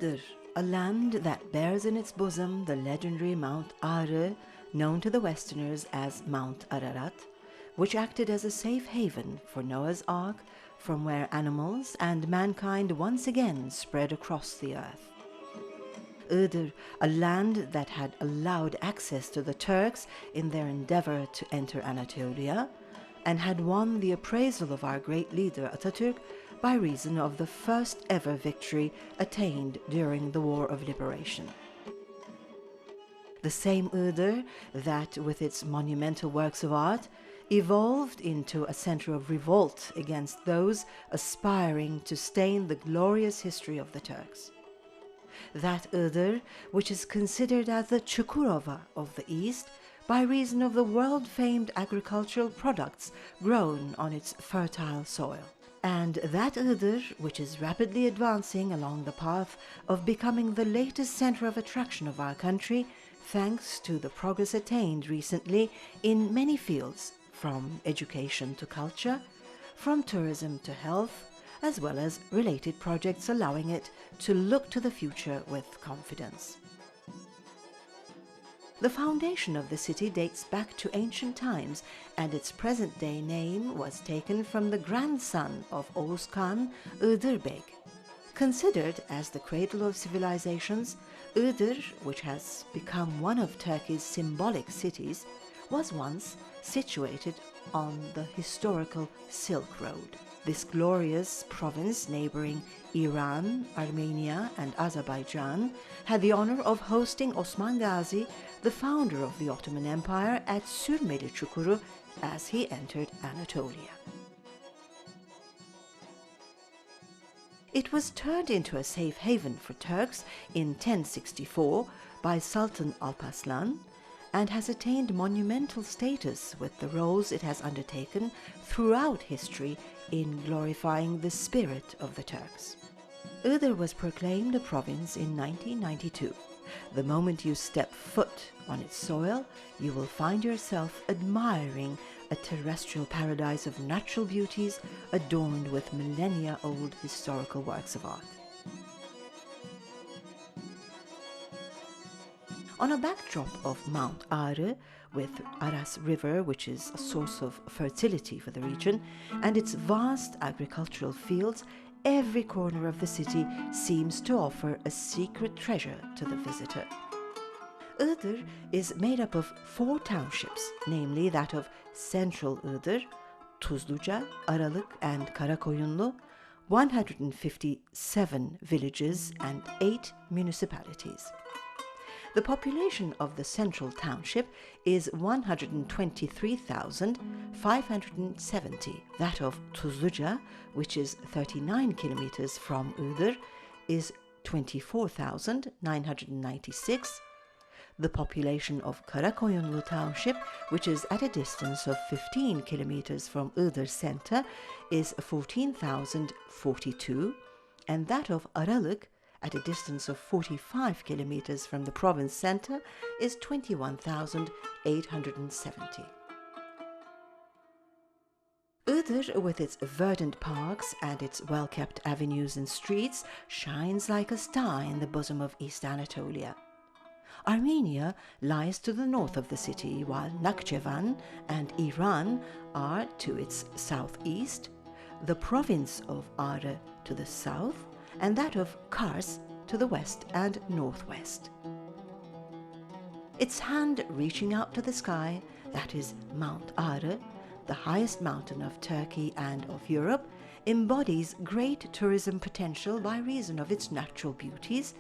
Iğdir, a land that bears in its bosom the legendary Mount Ağrı, known to the Westerners as Mount Ararat, which acted as a safe haven for Noah's Ark, from where animals and mankind once again spread across the earth. Iğdır, a land that had allowed access to the Turks in their endeavor to enter Anatolia, and had won the appraisal of our great leader Atatürk by reason of the first ever victory attained during the War of Liberation. The same Iğdır that, with its monumental works of art, evolved into a center of revolt against those aspiring to stain the glorious history of the Turks. That Iğdır, which is considered as the Çukurova of the East by reason of the world-famed agricultural products grown on its fertile soil. And that Iğdır, which is rapidly advancing along the path of becoming the latest center of attraction of our country, thanks to the progress attained recently in many fields, from education to culture, from tourism to health, as well as related projects allowing it to look to the future with confidence. The foundation of the city dates back to ancient times, and its present-day name was taken from the grandson of Oğuz Khan, Iğdır Bey. Considered as the cradle of civilizations, Iğdır, which has become one of Turkey's symbolic cities, was once situated on the historical Silk Road. This glorious province neighboring Iran, Armenia and Azerbaijan had the honor of hosting Osman Gazi, the founder of the Ottoman Empire, at Sürmeli Çukuru as he entered Anatolia. It was turned into a safe haven for Turks in 1064 by Sultan Alparslan, and has attained monumental status with the roles it has undertaken throughout history in glorifying the spirit of the Turks. Iğdır was proclaimed a province in 1992. The moment you step foot on its soil, you will find yourself admiring a terrestrial paradise of natural beauties adorned with millennia-old historical works of art. On a backdrop of Mount Ağrı, with Aras River, which is a source of fertility for the region, and its vast agricultural fields, every corner of the city seems to offer a secret treasure to the visitor. Iğdır is made up of 4 townships, namely that of Central Iğdır, Tuzluca, Aralık and Karakoyunlu, 157 villages and 8 municipalities. The population of the central township is 123,570. That of Tuzluca, which is 39 kilometers from Iğdır, is 24,996. The population of Karakoyunlu township, which is at a distance of 15 kilometers from Iğdır center, is 14,042, and that of Aralık, at a distance of 45 kilometers from the province center, is 21,870. Iğdır, with its verdant parks and its well-kept avenues and streets, shines like a star in the bosom of East Anatolia. Armenia lies to the north of the city, while Nakhchivan and Iran are to its southeast, the province of Ağrı to the south, and that of Kars to the west and northwest. Its hand reaching out to the sky, that is Mount Ağrı, the highest mountain of Turkey and of Europe, embodies great tourism potential by reason of its natural beauties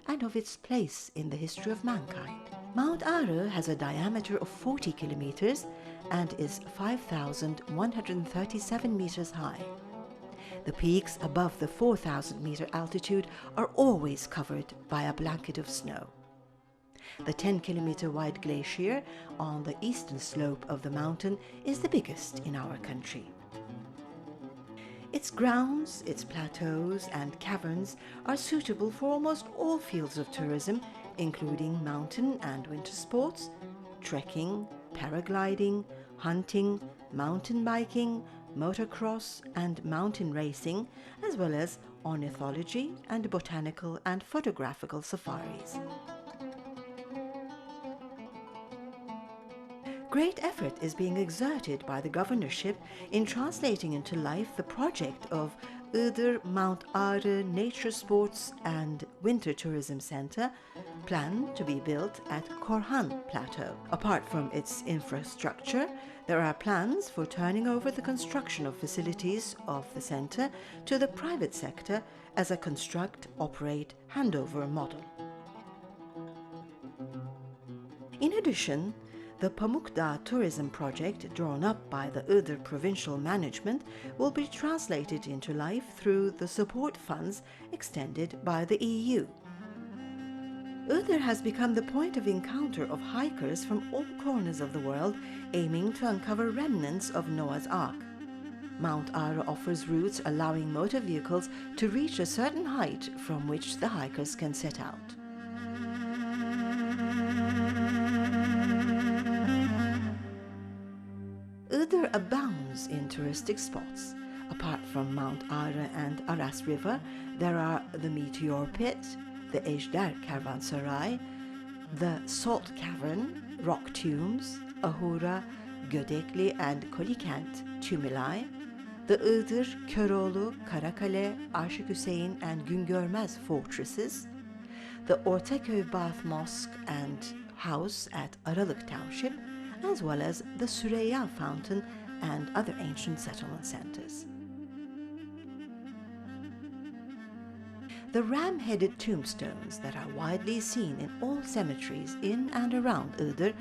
and of its place in the history of mankind. Mount Ağrı has a diameter of 40 kilometers and is 5,137 meters high. The peaks above the 4,000-meter altitude are always covered by a blanket of snow. The 10-kilometer wide glacier on the eastern slope of the mountain is the biggest in our country. Its grounds, its plateaus and caverns are suitable for almost all fields of tourism, including mountain and winter sports, trekking, paragliding, hunting, mountain biking, motocross and mountain racing, as well as ornithology, and botanical and photographical safaris. Great effort is being exerted by the governorship in translating into life the project of Iğdır Mount Ağrı Nature Sports and Winter Tourism Center, planned to be built at Korhan Plateau. Apart from its infrastructure, there are plans for turning over the construction of facilities of the center to the private sector as a construct, operate, handover model. In addition, the Pamukdağ tourism project drawn up by the Iğdır provincial management will be translated into life through the support funds extended by the EU. Iğdır has become the point of encounter of hikers from all corners of the world aiming to uncover remnants of Noah's Ark. Mount Ağrı offers routes allowing motor vehicles to reach a certain height from which the hikers can set out. Iğdır abounds in touristic spots. Apart from Mount Ağrı and Aras River, there are the Meteor Pit, the Ejder Kervansaray, the Salt Cavern, Rock Tombs, Ahura, Gödekli and Kolikent Tümülay, the Iğdır, Köroğlu, Karakale, Aşık and Güngörmez fortresses, the Ortaköy Bath Mosque and House at Aralık Township, as well as the Süreyya Fountain and other ancient settlement centers. The ram-headed tombstones that are widely seen in all cemeteries in and around Iğdır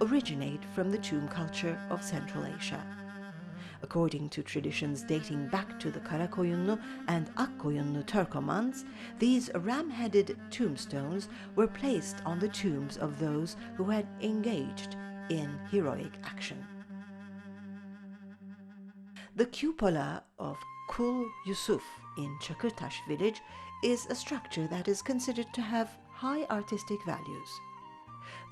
originate from the tomb culture of Central Asia. According to traditions dating back to the Karakoyunlu and Akkoyunlu Turkomans, these ram-headed tombstones were placed on the tombs of those who had engaged in heroic action. The cupola of Kul Yusuf in Çakırtaş village is a structure that is considered to have high artistic values.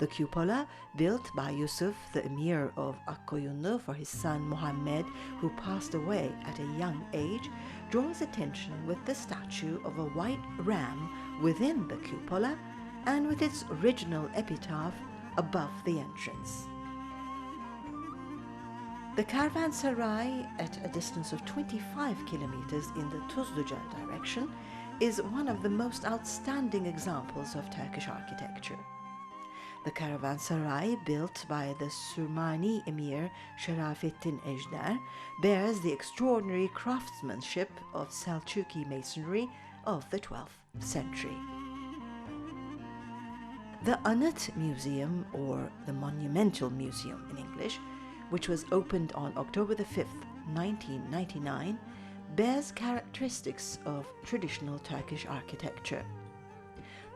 The cupola, built by Yusuf, the emir of Akkoyunlu, for his son Muhammed, who passed away at a young age, draws attention with the statue of a white ram within the cupola and with its original epitaph above the entrance. The Kervansaray, at a distance of 25 kilometers in the Tuzluca direction, is one of the most outstanding examples of Turkish architecture. The Kervansaray, built by the Sürmani emir Şerafettin Ejder, bears the extraordinary craftsmanship of Selçuklu masonry of the 12th century. The Anıt Museum, or the Monumental Museum in English, which was opened on October the 5th, 1999, bears characteristics of traditional Turkish architecture.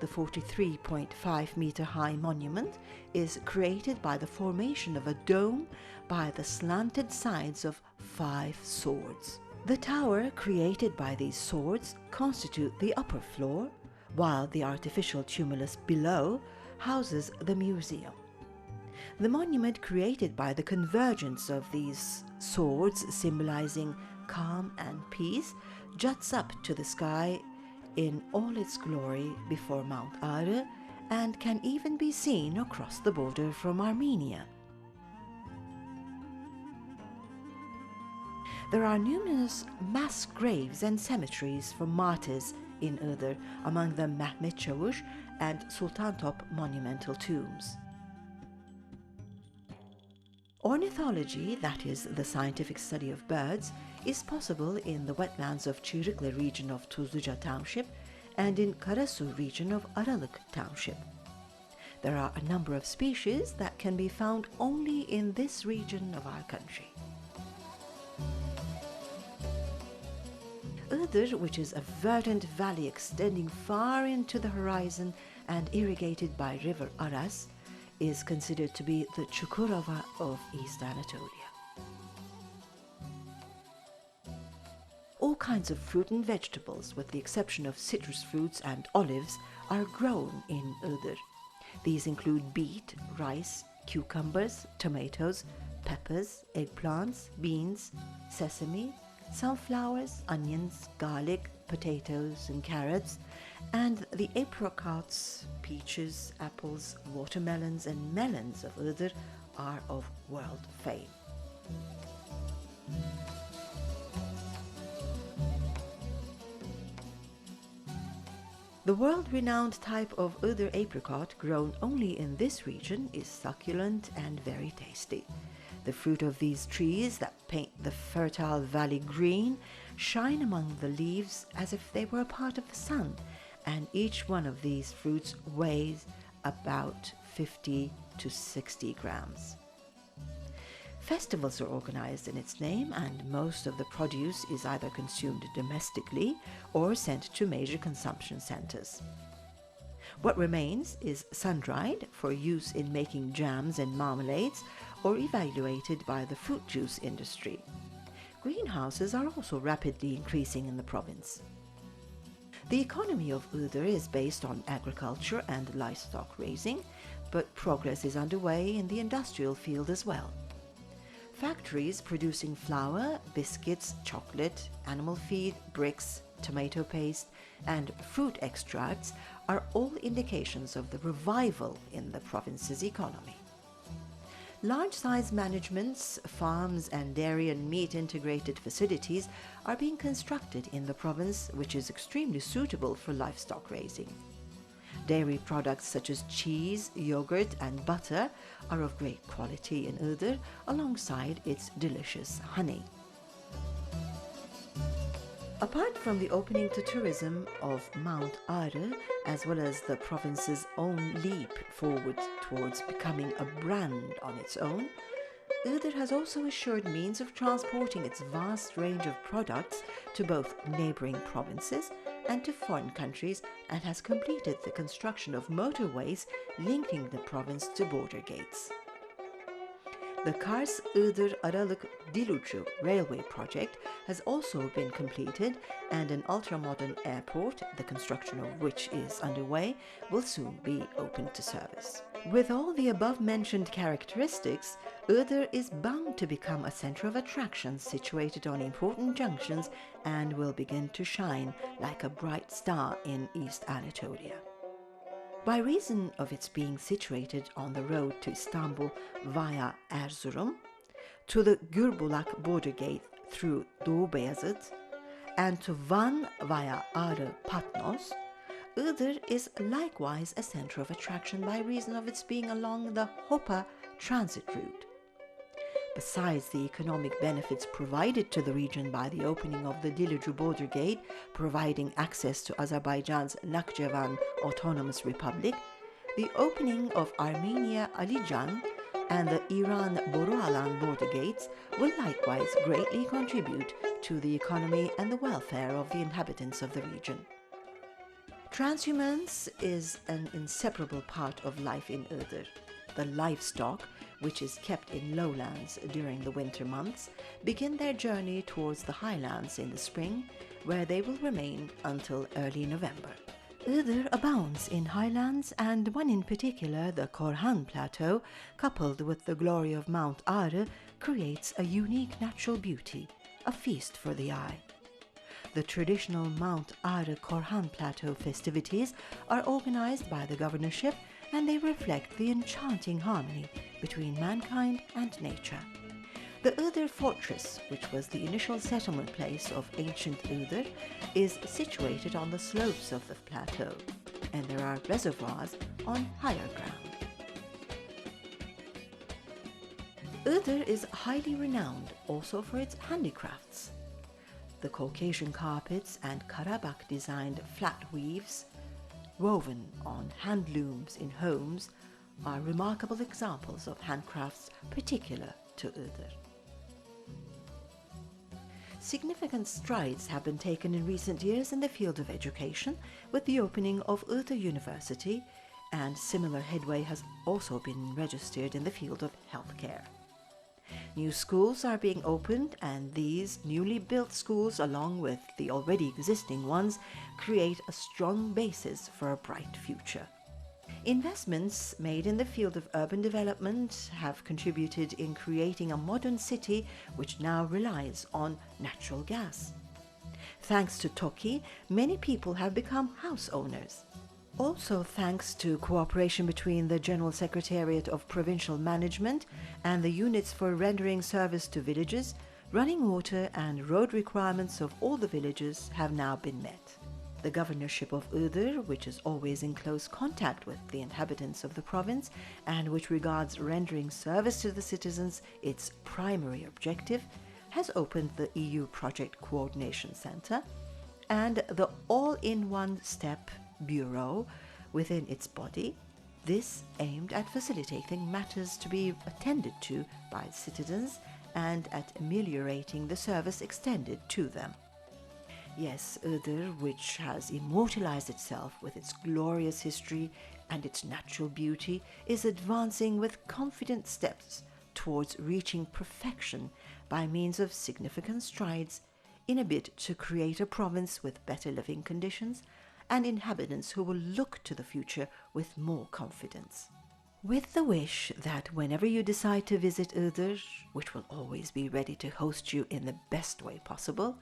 The 43.5-meter high monument is created by the formation of a dome by the slanted sides of 5 swords. The tower created by these swords constitute the upper floor, while the artificial tumulus below houses the museum. The monument created by the convergence of these swords, symbolizing calm and peace, juts up to the sky in all its glory before Mount Ağrı and can even be seen across the border from Armenia. There are numerous mass graves and cemeteries for martyrs in Iğdır, among them Mehmet Çavuş and Sultantop monumental tombs. Ornithology, that is, the scientific study of birds, is possible in the wetlands of Çığırıklı region of Tuzluca Township and in Karasu region of Aralık Township. There are a number of species that can be found only in this region of our country. Iğdır, which is a verdant valley extending far into the horizon and irrigated by river Aras, is considered to be the Çukurova of East Anatolia. All kinds of fruit and vegetables, with the exception of citrus fruits and olives, are grown in Iğdır. These include beet, rice, cucumbers, tomatoes, peppers, eggplants, beans, sesame, sunflowers, onions, garlic, potatoes and carrots, and the apricots, peaches, apples, watermelons and melons of Iğdır are of world fame. The world-renowned type of Iğdır apricot grown only in this region is succulent and very tasty. The fruit of these trees that paint the fertile valley green shine among the leaves as if they were a part of the sun, and each one of these fruits weighs about 50 to 60 grams. Festivals are organized in its name, and most of the produce is either consumed domestically or sent to major consumption centers. What remains is sun-dried for use in making jams and marmalades or evaluated by the fruit juice industry. Greenhouses are also rapidly increasing in the province. The economy of Iğdır is based on agriculture and livestock raising, but progress is underway in the industrial field as well. Factories producing flour, biscuits, chocolate, animal feed, bricks, tomato paste, and fruit extracts are all indications of the revival in the province's economy. Large-size managements, farms, and dairy and meat integrated facilities are being constructed in the province, which is extremely suitable for livestock raising. Dairy products such as cheese, yogurt, and butter are of great quality in Iğdır, alongside its delicious honey. Apart from the opening to tourism of Mount Ağrı, as well as the province's own leap forward towards becoming a brand on its own, Iğdır has also assured means of transporting its vast range of products to both neighboring provinces and to foreign countries, and has completed the construction of motorways linking the province to border gates. The Kars-Iğdır Aralık Dilucu railway project has also been completed, and an ultra-modern airport, the construction of which is underway, will soon be opened to service. With all the above-mentioned characteristics, Iğdır is bound to become a center of attraction situated on important junctions and will begin to shine like a bright star in East Anatolia. By reason of its being situated on the road to Istanbul via Erzurum, to the Gürbulak border gate through Doğu Beyazıt, and to Van via Ağrı Patnos, Iğdır is likewise a center of attraction by reason of its being along the Hopa transit route. Besides the economic benefits provided to the region by the opening of the Dilucu border gate, providing access to Azerbaijan's Nakhchivan Autonomous Republic, the opening of Armenia Alijan and the Iran Borualan border gates will likewise greatly contribute to the economy and the welfare of the inhabitants of the region. Transhumance is an inseparable part of life in Iğdır. The livestock, which is kept in lowlands during the winter months, begin their journey towards the highlands in the spring, where they will remain until early November. Iğdır abounds in highlands, and one in particular, the Korhan Plateau, coupled with the glory of Mount Ağrı, creates a unique natural beauty, a feast for the eye. The traditional Mount Ağrı Korhan Plateau festivities are organized by the governorship, and they reflect the enchanting harmony between mankind and nature. The Iğdır fortress, which was the initial settlement place of ancient Iğdır, is situated on the slopes of the plateau, and there are reservoirs on higher ground. Iğdır is highly renowned also for its handicrafts. The Caucasian carpets and Karabakh-designed flat weaves, woven on hand looms in homes, are remarkable examples of handcrafts particular to Iğdır. Significant strides have been taken in recent years in the field of education with the opening of Iğdır University, and similar headway has also been registered in the field of healthcare. New schools are being opened, and these newly built schools, along with the already existing ones, create a strong basis for a bright future. Investments made in the field of urban development have contributed in creating a modern city which now relies on natural gas. Thanks to Toki, many people have become house owners. Also thanks to cooperation between the General Secretariat of Provincial Management and the units for rendering service to villages, running water and road requirements of all the villages have now been met. The governorship of Iğdir, which is always in close contact with the inhabitants of the province and which regards rendering service to the citizens its primary objective, has opened the EU Project Coordination Center and the All-in-One Step Bureau within its body, this aimed at facilitating matters to be attended to by citizens and at ameliorating the service extended to them. Yes, Iğdir, which has immortalized itself with its glorious history and its natural beauty, is advancing with confident steps towards reaching perfection by means of significant strides in a bid to create a province with better living conditions and inhabitants who will look to the future with more confidence. With the wish that whenever you decide to visit Iğdir, which will always be ready to host you in the best way possible,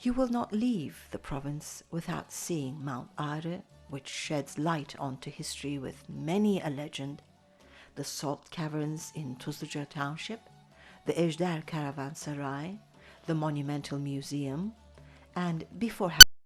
you will not leave the province without seeing Mount Ağrı, which sheds light onto history with many a legend, the salt caverns in Tuzluca Township, the Ejder Caravanserai, the Monumental Museum, and before